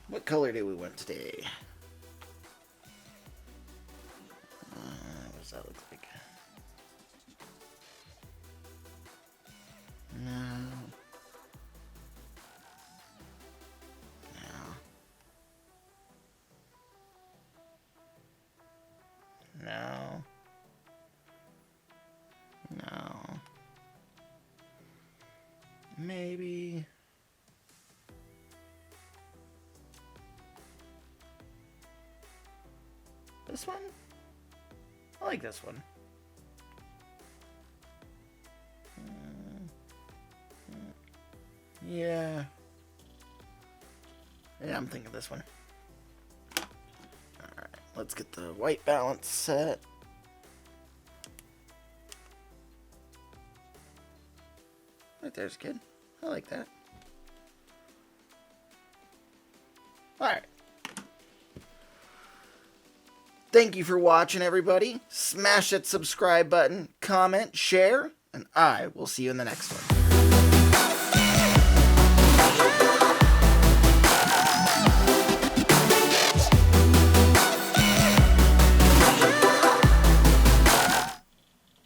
What color do we want today? What does that look like? No. No. No. Maybe. This one? I like this one. Yeah. Yeah, I'm thinking this one. Alright, let's get the white balance set. Right there's good. I like that. Alright. Thank you for watching, everybody. Smash that subscribe button, comment, share, and I will see you in the next one.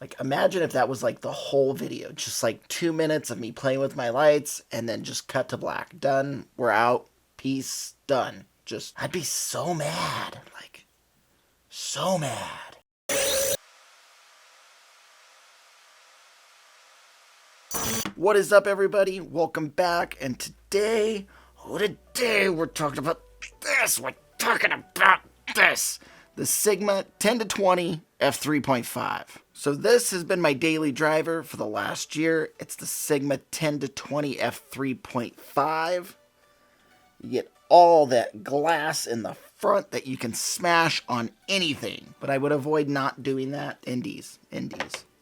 Like, imagine if that was like the whole video, just like 2 minutes of me playing with my lights and then just cut to black. Done. We're out. Peace. Done. Just, I'd be so mad. Like, so mad. What is up, everybody? Welcome back. And today we're talking about this. We're talking about this. The Sigma 10-20 f3.5. So this has been my daily driver for the last year. It's the Sigma 10-20 f3.5. You get all that glass in the front that you can smash on anything. But I would avoid not doing that. Indies.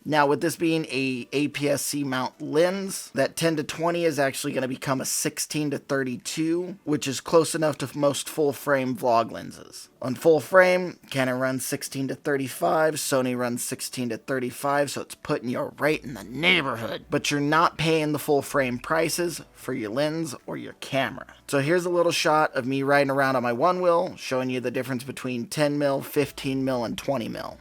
Now, with this being a APS-C mount lens, that 10-20 is actually going to become a 16-32, which is close enough to most full-frame vlog lenses. On full frame, Canon runs 16-35, Sony runs 16-35, so it's putting you right in the neighborhood. But you're not paying the full-frame prices for your lens or your camera. So here's a little shot of me riding around on my one wheel, showing you the difference between 10mm, 15mm, and 20mm.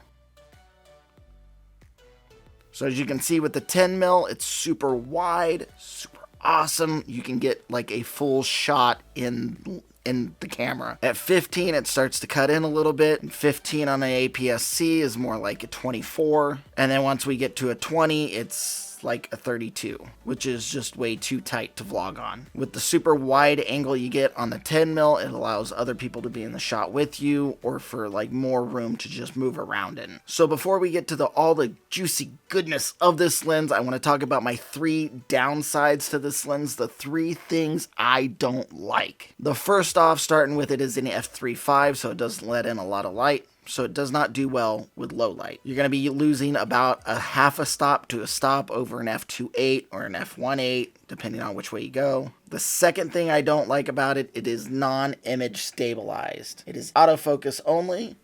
So as you can see with the 10mm, it's super wide, super awesome. You can get like a full shot in the camera. At 15, it starts to cut in a little bit. And 15 on the APS-C is more like a 24. And then once we get to a 20, it's like a 32, which is just way too tight to vlog on. With the super wide angle you get on the 10mm, it allows other people to be in the shot with you, or for like more room to just move around in. So before we get to all the juicy goodness of this lens, I want to talk about my 3 downsides to this lens, the 3 things I don't like. The first off, starting with it, is an f3.5, so it doesn't let in a lot of light. So it does not do well with low light. You're going to be losing about a half a stop to a stop over an f2.8 or an f1.8, depending on which way you go. The second thing I don't like about it, it is non-image stabilized. It is autofocus only.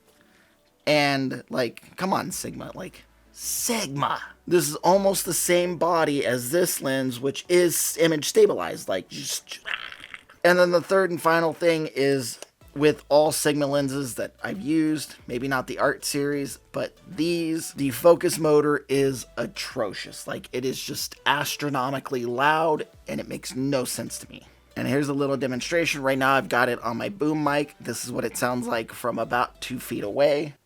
And, like, come on, Sigma. Like, Sigma. This is almost the same body as this lens, which is image stabilized. Like, just... And then the third and final thing is, with all Sigma lenses that I've used, maybe not the Art series, but these, the focus motor is atrocious. Like, it is just astronomically loud, and it makes no sense to me. And here's a little demonstration. Right now, I've got it on my boom mic. This is what it sounds like from about 2 feet away.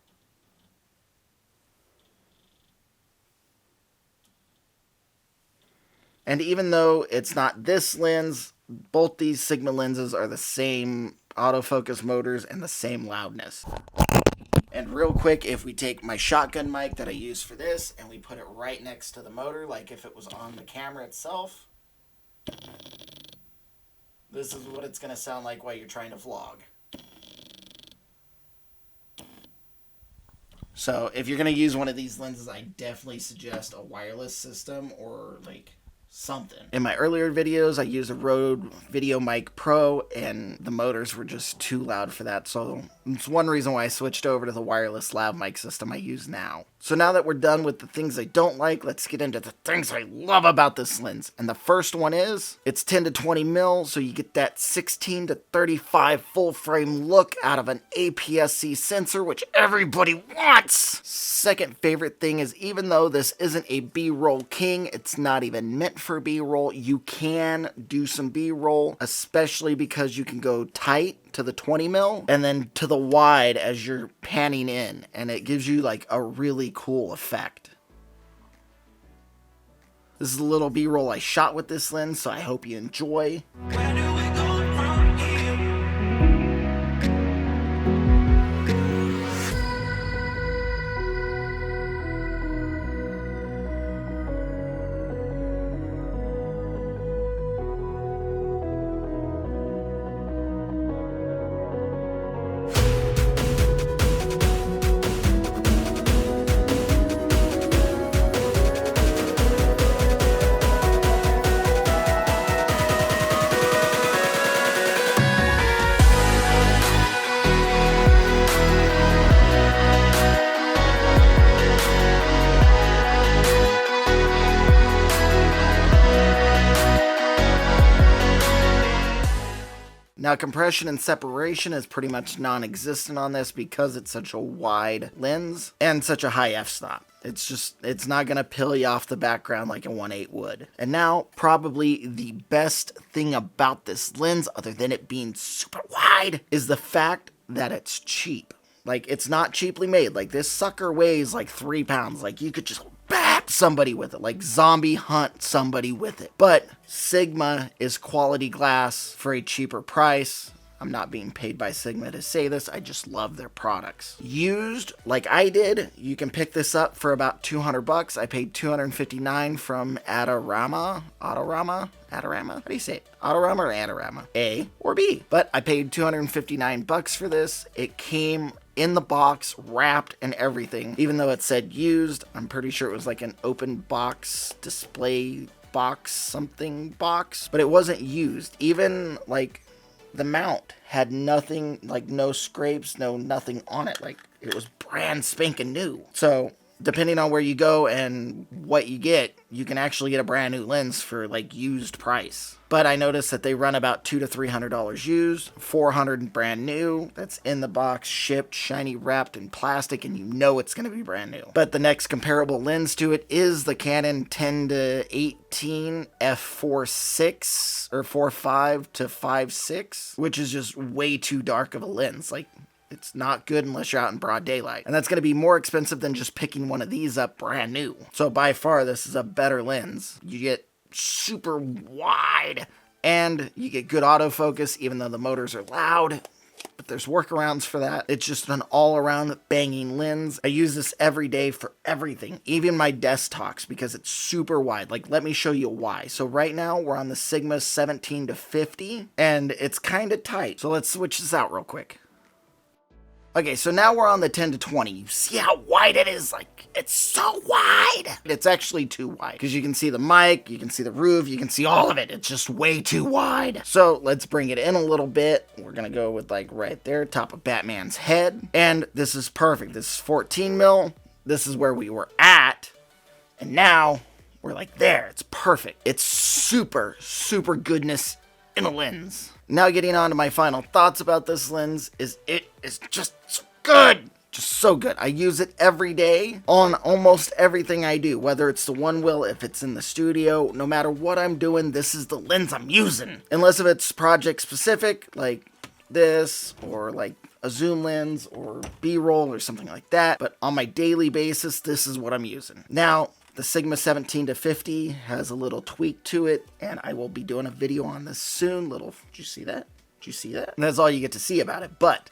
And even though it's not this lens, both these Sigma lenses are the same autofocus motors and the same loudness. And real quick, if we take my shotgun mic that I use for this and we put it right next to the motor, like if it was on the camera itself, this is what it's going to sound like while you're trying to vlog. So if you're going to use one of these lenses, I definitely suggest a wireless system or like something. In my earlier videos, I used a Rode VideoMic Pro, and the motors were just too loud for that, so it's one reason why I switched over to the wireless lav mic system I use now. So now that we're done with the things I don't like, let's get into the things I love about this lens. And the first one is, it's 10 to 20 mil, so you get that 16 to 35 full frame look out of an APS-C sensor, which everybody wants. Second favorite thing is, even though this isn't a B-roll king, it's not even meant for B-roll, you can do some B-roll, especially because you can go tight to the 20 mil and then to the wide as you're panning in, and it gives you like a really cool effect. This is a little B-roll I shot with this lens, so I hope you enjoy. Where do we go from here? Now, compression and separation is pretty much non-existent on this because it's such a wide lens and such a high f-stop. It's not going to peel you off the background like a 1.8 would. And now, probably the best thing about this lens, other than it being super wide, is the fact that it's cheap. Like, it's not cheaply made. Like, this sucker weighs like 3 pounds. Like, you could just bap somebody with it, like zombie hunt somebody with it. But Sigma is quality glass for a cheaper price. I'm not being paid by Sigma to say this, I just love their products. Used, like I did, you can pick this up for about 200 bucks. I paid $259 from Adorama? How do you say it? Adorama or Adorama? A or B. But I paid 259 bucks for this. It came in the box, wrapped and everything. Even though it said used, I'm pretty sure it was like an open box display box, something box, but it wasn't used. Even like the mount had nothing, like no scrapes, no nothing on it. Like it was brand spanking new. So depending on where you go and what you get, you can actually get a brand new lens for like used price. But I noticed that they run about $200 to $300 used, $400 brand new. That's in the box, shipped, shiny, wrapped in plastic, and you know it's going to be brand new. But the next comparable lens to it is the Canon 10 to 18 f4.6 or 4.5 to 5.6, which is just way too dark of a lens. Like, it's not good unless you're out in broad daylight. And that's going to be more expensive than just picking one of these up brand new. So by far, this is a better lens. You get super wide and you get good autofocus, even though the motors are loud. But there's workarounds for that. It's just an all-around banging lens. I use this every day for everything, even my desk talks, because it's super wide. Like, let me show you why. So right now, we're on the Sigma 17 to 50, and it's kind of tight. So let's switch this out real quick. Okay, so now we're on the 10 to 20. You see how wide it is? Like, it's so wide. It's actually too wide because you can see the mic, you can see the roof, you can see all of it. It's just way too wide. So let's bring it in a little bit. We're gonna go with like right there, top of Batman's head. And this is perfect. This is 14 mil. This is where we were at. And now we're like there. It's perfect. It's super, super goodness in a lens. Now getting on to my final thoughts about this lens is it is just so good. Just so good. I use it every day on almost everything I do, whether it's the one wheel, if it's in the studio, no matter what I'm doing, this is the lens I'm using. Unless if it's project specific, like this, or like a zoom lens, or B-roll, or something like that. But on my daily basis, this is what I'm using. Now, the Sigma 17 to 50 has a little tweak to it, and I will be doing a video on this soon. Did you see that? Did you see that? And that's all you get to see about it, but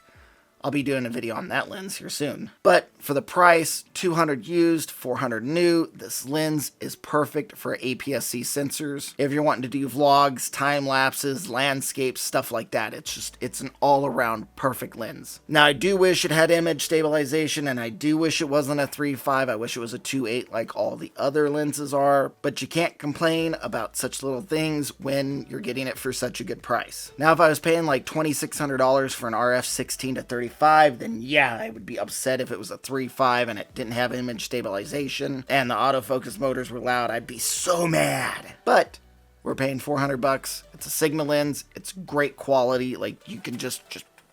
I'll be doing a video on that lens here soon. But for the price, $200 used, $400 new, this lens is perfect for APS-C sensors. If you're wanting to do vlogs, time lapses, landscapes, stuff like that, it's an all-around perfect lens. Now, I do wish it had image stabilization, and I do wish it wasn't a 3.5. I wish it was a 2.8 like all the other lenses are, but you can't complain about such little things when you're getting it for such a good price. Now, if I was paying like $2,600 for an RF 16 to 35 3.5, then yeah, I would be upset if it was a 3.5 and it didn't have image stabilization and the autofocus motors were loud. I'd be so mad. But we're paying $400. It's a Sigma lens. It's great quality. Like, you can just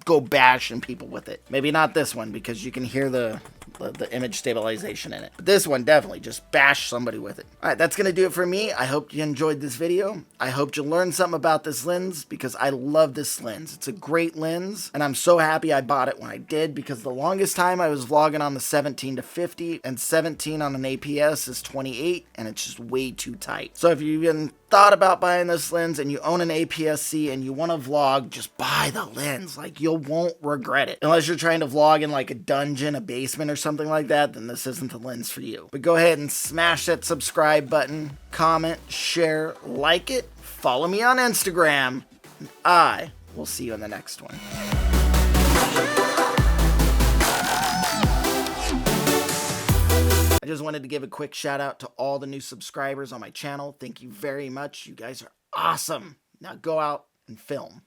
go bashing people with it. Maybe not this one because you can hear the image stabilization in it. But this one, definitely just bash somebody with it. All right, that's going to do it for me. I hope you enjoyed this video. I hope you learned something about this lens because I love this lens. It's a great lens, and I'm so happy I bought it when I did because the longest time I was vlogging on the 17 to 50, and 17 on an APS is 28, and it's just way too tight. So if you've been thought about buying this lens and you own an APS-C and you want to vlog, just buy the lens. Like, you won't regret it. Unless you're trying to vlog in like a dungeon, a basement or something like that, then this isn't the lens for you. But go ahead and smash that subscribe button, comment, share, like it, follow me on Instagram, and I will see you in the next one. I just wanted to give a quick shout out to all the new subscribers on my channel. Thank you very much. You guys are awesome. Now go out and film.